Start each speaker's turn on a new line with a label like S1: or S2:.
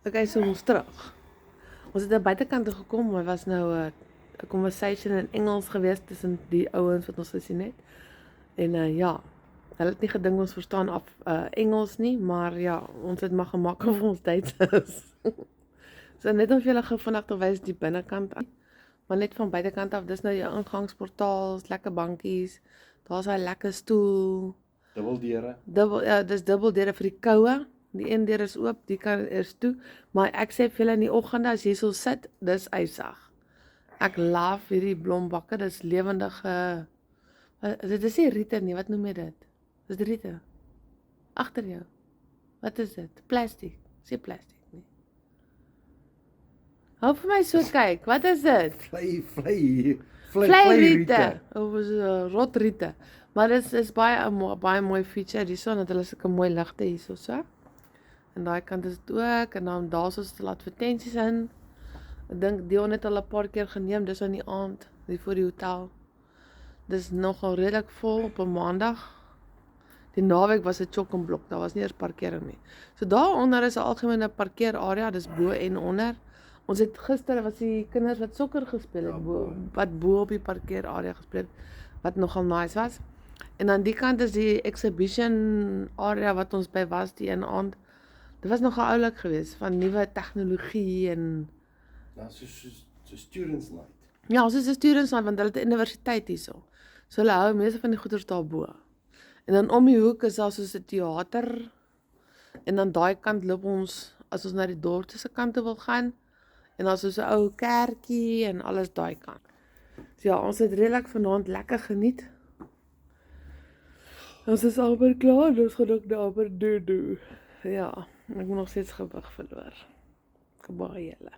S1: Okay, so ons terug. Ons het aan buitekant toe gekom, maar was nou 'n conversation in Engels gewees tussen die ouens wat ons gesien het. En ja, hulle het nie gedink ons verstaan Engels nie, maar ja, ons het maar gemaak of ons Duits is. So net om vir julle gou vinnig te wys die binnekant aan. Maar net van buitekant af, dis nou jou ingangsportaal, lekker bankies. Daar's 'n lekker stoel.
S2: Dubbeldeure.
S1: Dis dubbeldeure vir die koue. Die een deur is oop, die kan is toe. Maar ek sê vir julle in die oggende as jy so sit, dis ysig. Ek love hierdie blombakke, dis lewendige. Dit is nie riete nie, wat noem jy dit? Dis riete. Agter jou. Wat is dit? Plastiek. Sê plastiek nie. Hou vir my so kyk, wat is dit? Vleiriete. Of is rotriete. Maar dit is baie mooi feature hierso, dat hulle sulke mooi ligte hierso so. En daai kant is dit ook, en dan daar's ons te advertensies in. Ek dink Dion het al 'n paar keer geneem, dis aan die aand, die voor die hotel. Dis nogal redelik vol op 'n maandag. Die naweek was 'n chock-en-blok, daar was nie eers parkering nie. So daaronder is 'n algemene parkeerarea, dis bo en onder. Ons het gister was die kinders wat sokker gespeel het, wat bo op die parkeerarea gespeel het, wat nogal nice was. En aan die kant is die exhibition area wat ons by was die een aand. Dit was nogal oulik geweest, van nuwe tegnologie en
S2: Ja, so students night.
S1: ja, soos 'n students night, want hulle het 'n universiteit hierso. So hulle hou meeste van die goeders daarbo. En dan om die hoek is daar soos 'n teater. En dan daai kant loop ons as ons na die dorp se kant toe wil gaan. En dan so 'n ou kerkie en alles daai kant. So ja, ons het redelik vanaand lekker geniet. Ons is amper klaar, ons gaan ook nou amper doen. Ja, ek moet nog steeds gewig verloor. Baie julle.